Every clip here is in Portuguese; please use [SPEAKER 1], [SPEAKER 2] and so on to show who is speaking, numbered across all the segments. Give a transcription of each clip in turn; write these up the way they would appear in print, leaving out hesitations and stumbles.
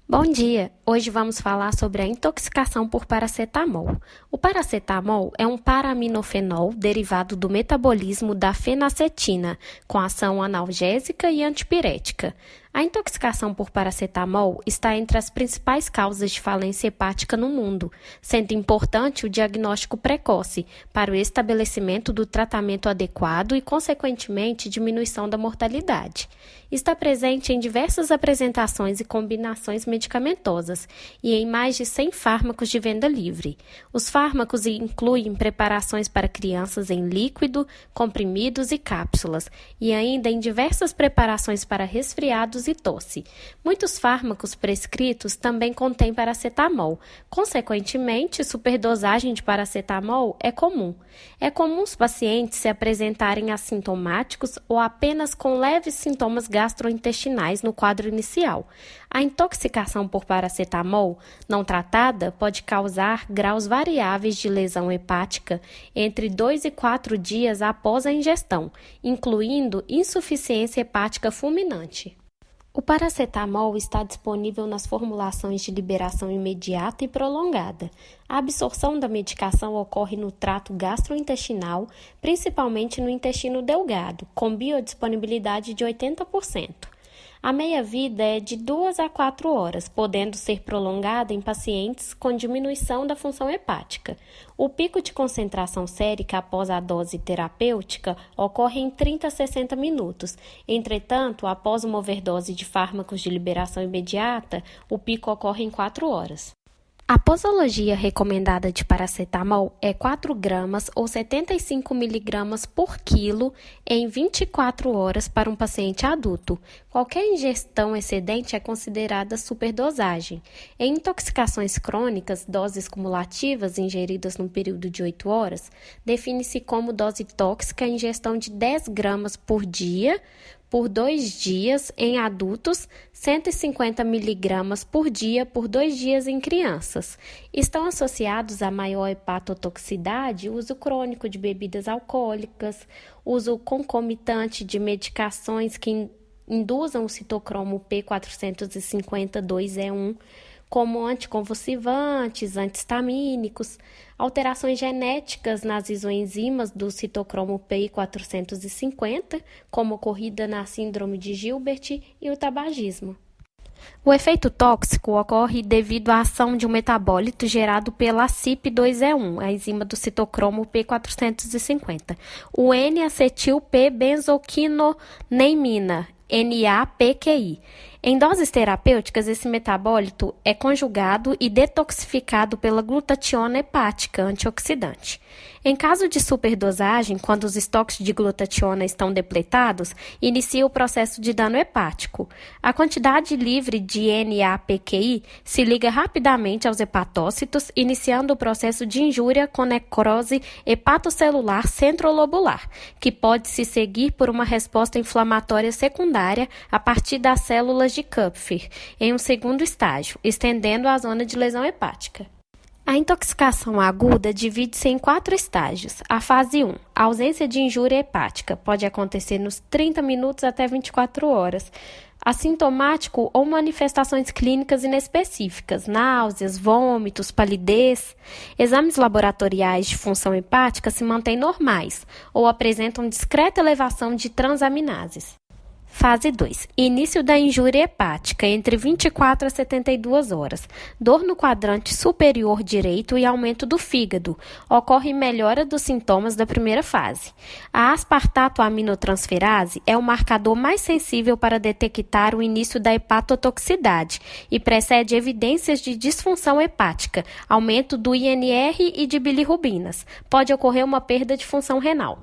[SPEAKER 1] Bom dia! Hoje vamos falar sobre a intoxicação por paracetamol. O paracetamol é um paraminofenol derivado do metabolismo da fenacetina, com ação analgésica e antipirética. A intoxicação por paracetamol está entre as principais causas de falência hepática no mundo, sendo importante o diagnóstico precoce para o estabelecimento do tratamento adequado e, consequentemente, diminuição da mortalidade. Está presente em diversas apresentações e combinações medicamentosas e em mais de 100 fármacos de venda livre. Os fármacos incluem preparações para crianças em líquido, comprimidos e cápsulas, e ainda em diversas preparações para resfriados e tosse. Muitos fármacos prescritos também contêm paracetamol. Consequentemente, superdosagem de paracetamol é comum. É comum os pacientes se apresentarem assintomáticos ou apenas com leves sintomas gastrointestinais no quadro inicial. A intoxicação por paracetamol não tratada pode causar graus variáveis de lesão hepática entre 2 e 4 dias após a ingestão, incluindo insuficiência hepática fulminante. O paracetamol está disponível nas formulações de liberação imediata e prolongada. A absorção da medicação ocorre no trato gastrointestinal, principalmente no intestino delgado, com biodisponibilidade de 80%. A meia-vida é de 2 a 4 horas, podendo ser prolongada em pacientes com diminuição da função hepática. O pico de concentração sérica após a dose terapêutica ocorre em 30 a 60 minutos. Entretanto, após uma overdose de fármacos de liberação imediata, o pico ocorre em 4 horas. A posologia recomendada de paracetamol é 4 gramas ou 75 miligramas por quilo em 24 horas para um paciente adulto. Qualquer ingestão excedente é considerada superdosagem. Em intoxicações crônicas, doses cumulativas ingeridas num período de 8 horas, define-se como dose tóxica a ingestão de 10 gramas por dia, por 2 dias em adultos, 150 miligramas por dia por 2 dias em crianças. Estão associados a maior hepatotoxicidade, uso crônico de bebidas alcoólicas, uso concomitante de medicações que induzam o citocromo P450-2E1, como anticonvulsivantes, antihistamínicos, alterações genéticas nas isoenzimas do citocromo P450, como ocorrida na síndrome de Gilbert e o tabagismo. O efeito tóxico ocorre devido à ação de um metabólito gerado pela CYP2E1, a enzima do citocromo P450, o N-acetil-P-benzoquinoneimina, NAPQI. Em doses terapêuticas, esse metabólito é conjugado e detoxificado pela glutationa hepática antioxidante. Em caso de superdosagem, quando os estoques de glutationa estão depletados, inicia o processo de dano hepático. A quantidade livre de NAPQI se liga rapidamente aos hepatócitos, iniciando o processo de injúria com necrose hepatocelular centrolobular, que pode se seguir por uma resposta inflamatória secundária a partir das células de Kupffer, em um segundo estágio, estendendo a zona de lesão hepática. A intoxicação aguda divide-se em 4 estágios. A fase 1, a ausência de injúria hepática, pode acontecer nos 30 minutos até 24 horas. Assintomático ou manifestações clínicas inespecíficas, náuseas, vômitos, palidez. Exames laboratoriais de função hepática se mantêm normais ou apresentam discreta elevação de transaminases. Fase 2. Início da injúria hepática, entre 24 a 72 horas. Dor no quadrante superior direito e aumento do fígado. Ocorre melhora dos sintomas da primeira fase. A aspartato aminotransferase é o marcador mais sensível para detectar o início da hepatotoxicidade e precede evidências de disfunção hepática, aumento do INR e de bilirrubinas. Pode ocorrer uma perda de função renal.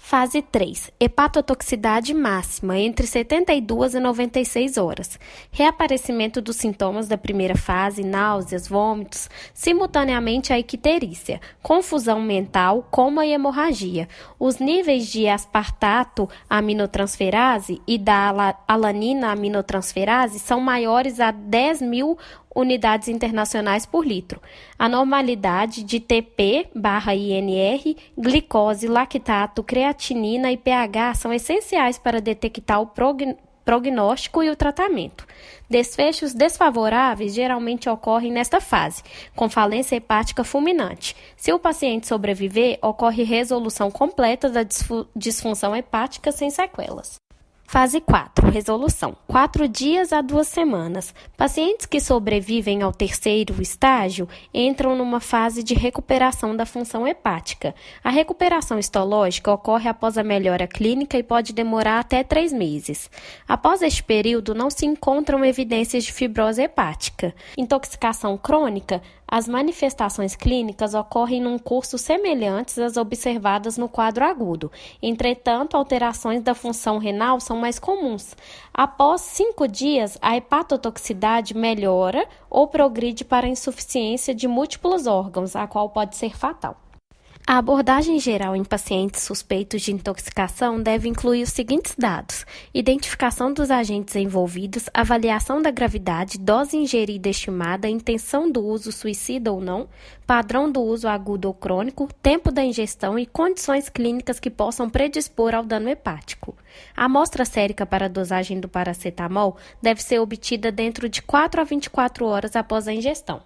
[SPEAKER 1] Fase 3. Hepatotoxicidade máxima, entre 72 e 96 horas. Reaparecimento dos sintomas da primeira fase, náuseas, vômitos, simultaneamente à icterícia, confusão mental, como a hemorragia. Os níveis de aspartato aminotransferase e da alanina aminotransferase são maiores a 10.000 unidades internacionais por litro. A normalidade de TP/INR, glicose, lactato, creatinina e pH são essenciais para detectar o prognóstico e o tratamento. Desfechos desfavoráveis geralmente ocorrem nesta fase, com falência hepática fulminante. Se o paciente sobreviver, ocorre resolução completa da disfunção hepática sem sequelas. Fase 4. Resolução. 4 dias a 2 semanas. Pacientes que sobrevivem ao terceiro estágio entram numa fase de recuperação da função hepática. A recuperação histológica ocorre após a melhora clínica e pode demorar até 3 meses. Após este período, não se encontram evidências de fibrose hepática. Intoxicação crônica. As manifestações clínicas ocorrem num curso semelhantes às observadas no quadro agudo. Entretanto, alterações da função renal são mais comuns. Após 5 dias, a hepatotoxicidade melhora ou progride para a insuficiência de múltiplos órgãos, a qual pode ser fatal. A abordagem geral em pacientes suspeitos de intoxicação deve incluir os seguintes dados: identificação dos agentes envolvidos, avaliação da gravidade, dose ingerida estimada, intenção do uso suicida ou não, padrão do uso agudo ou crônico, tempo da ingestão e condições clínicas que possam predispor ao dano hepático. A amostra sérica para a dosagem do paracetamol deve ser obtida dentro de 4 a 24 horas após a ingestão.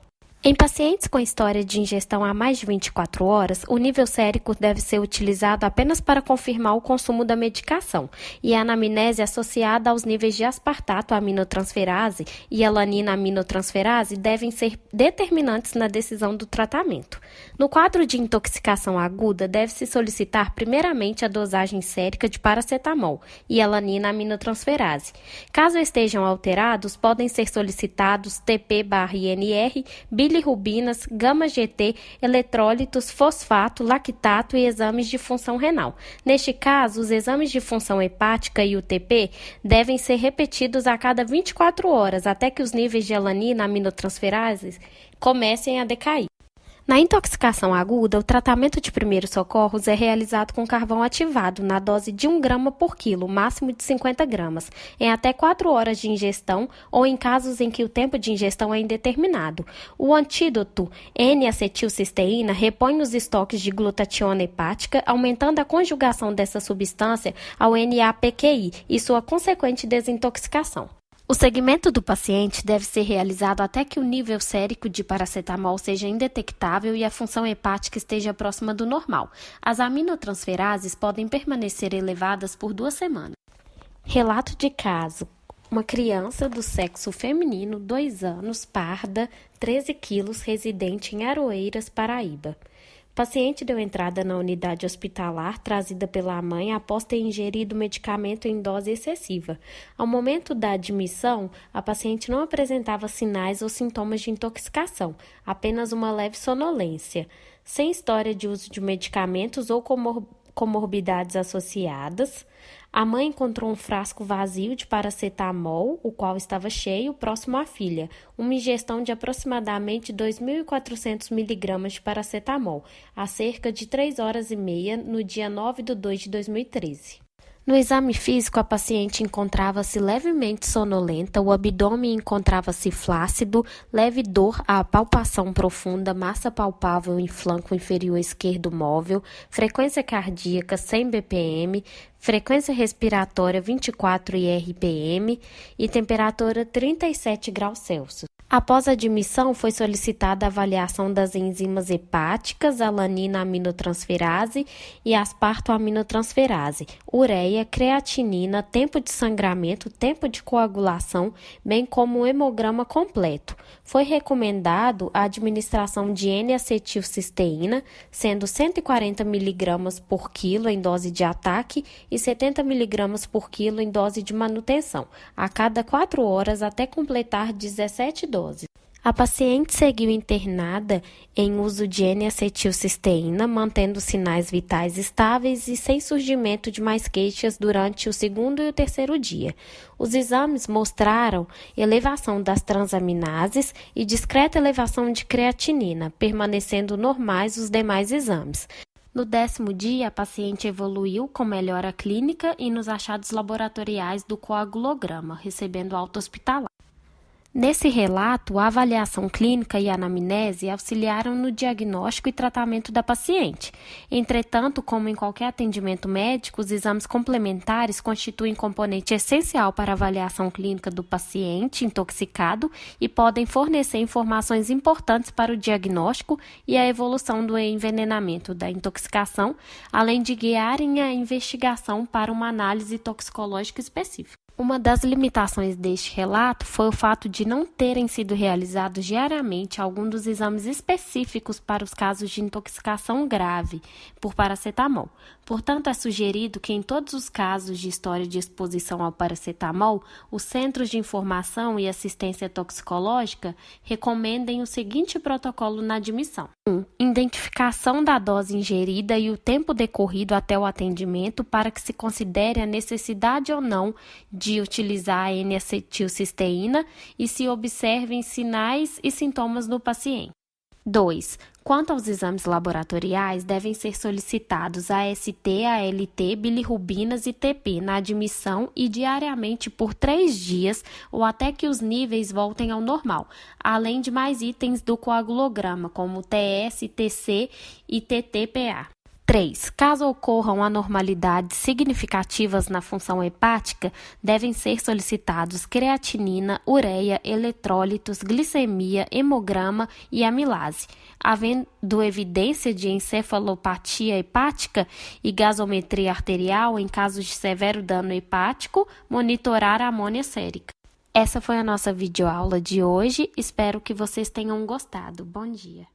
[SPEAKER 1] Em pacientes com história de ingestão há mais de 24 horas, o nível sérico deve ser utilizado apenas para confirmar o consumo da medicação, e a anamnese associada aos níveis de aspartato aminotransferase e alanina aminotransferase devem ser determinantes na decisão do tratamento. No quadro de intoxicação aguda, deve-se solicitar primeiramente a dosagem sérica de paracetamol e alanina aminotransferase. Caso estejam alterados, podem ser solicitados TP/INR, bilirrubinas, gama-GT, eletrólitos, fosfato, lactato e exames de função renal. Neste caso, os exames de função hepática e o TP devem ser repetidos a cada 24 horas, até que os níveis de alanina aminotransferase comecem a decair. Na intoxicação aguda, o tratamento de primeiros socorros é realizado com carvão ativado, na dose de 1 grama por quilo, máximo de 50 gramas, em até 4 horas de ingestão ou em casos em que o tempo de ingestão é indeterminado. O antídoto N-acetilcisteína repõe os estoques de glutationa hepática, aumentando a conjugação dessa substância ao NAPQI e sua consequente desintoxicação. O segmento do paciente deve ser realizado até que o nível sérico de paracetamol seja indetectável e a função hepática esteja próxima do normal. As aminotransferases podem permanecer elevadas por 2 semanas. Relato de caso: uma criança do sexo feminino, 2 anos, parda, 13 quilos, residente em Aroeiras, Paraíba. O paciente deu entrada na unidade hospitalar trazida pela mãe após ter ingerido medicamento em dose excessiva. Ao momento da admissão, a paciente não apresentava sinais ou sintomas de intoxicação, apenas uma leve sonolência, sem história de uso de medicamentos ou comorbidades associadas. A mãe encontrou um frasco vazio de paracetamol, o qual estava cheio, próximo à filha, uma ingestão de aproximadamente 2.400 mg de paracetamol, há cerca de 3 horas e meia, no dia 9/2/2013. No exame físico, a paciente encontrava-se levemente sonolenta, o abdômen encontrava-se flácido, leve dor à palpação profunda, massa palpável em flanco inferior esquerdo móvel, frequência cardíaca 100 bpm, frequência respiratória 24 RPM e temperatura 37 graus Celsius. Após a admissão, foi solicitada a avaliação das enzimas hepáticas, alanina aminotransferase e asparto aminotransferase, ureia, creatinina, tempo de sangramento, tempo de coagulação, bem como um hemograma completo. Foi recomendado a administração de N-acetilcisteína, sendo 140 mg por quilo em dose de ataque e 70 mg por quilo em dose de manutenção, a cada 4 horas até completar 17 doses. A paciente seguiu internada em uso de N-acetilcisteína, mantendo sinais vitais estáveis e sem surgimento de mais queixas durante o 2º e o 3º dia. Os exames mostraram elevação das transaminases e discreta elevação de creatinina, permanecendo normais os demais exames. No 10º dia, a paciente evoluiu com melhora clínica e nos achados laboratoriais do coagulograma, recebendo alta hospitalar. Nesse relato, a avaliação clínica e a anamnese auxiliaram no diagnóstico e tratamento da paciente. Entretanto, como em qualquer atendimento médico, os exames complementares constituem componente essencial para a avaliação clínica do paciente intoxicado e podem fornecer informações importantes para o diagnóstico e a evolução do envenenamento da intoxicação, além de guiarem a investigação para uma análise toxicológica específica. Uma das limitações deste relato foi o fato de não terem sido realizados diariamente alguns dos exames específicos para os casos de intoxicação grave por paracetamol. Portanto, é sugerido que em todos os casos de história de exposição ao paracetamol, os Centros de Informação e Assistência Toxicológica recomendem o seguinte protocolo na admissão. 1. Identificação da dose ingerida e o tempo decorrido até o atendimento para que se considere a necessidade ou não de utilizar a N-acetilcisteína e se observem sinais e sintomas no paciente. 2. Quanto aos exames laboratoriais, devem ser solicitados AST, ALT, bilirrubinas e TP na admissão e diariamente por 3 dias ou até que os níveis voltem ao normal, além de mais itens do coagulograma, como TS, TC e TTPA. 3. Caso ocorram anormalidades significativas na função hepática, devem ser solicitados creatinina, ureia, eletrólitos, glicemia, hemograma e amilase. Havendo evidência de encefalopatia hepática e gasometria arterial em casos de severo dano hepático, monitorar a amônia sérica. Essa foi a nossa videoaula de hoje. Espero que vocês tenham gostado. Bom dia!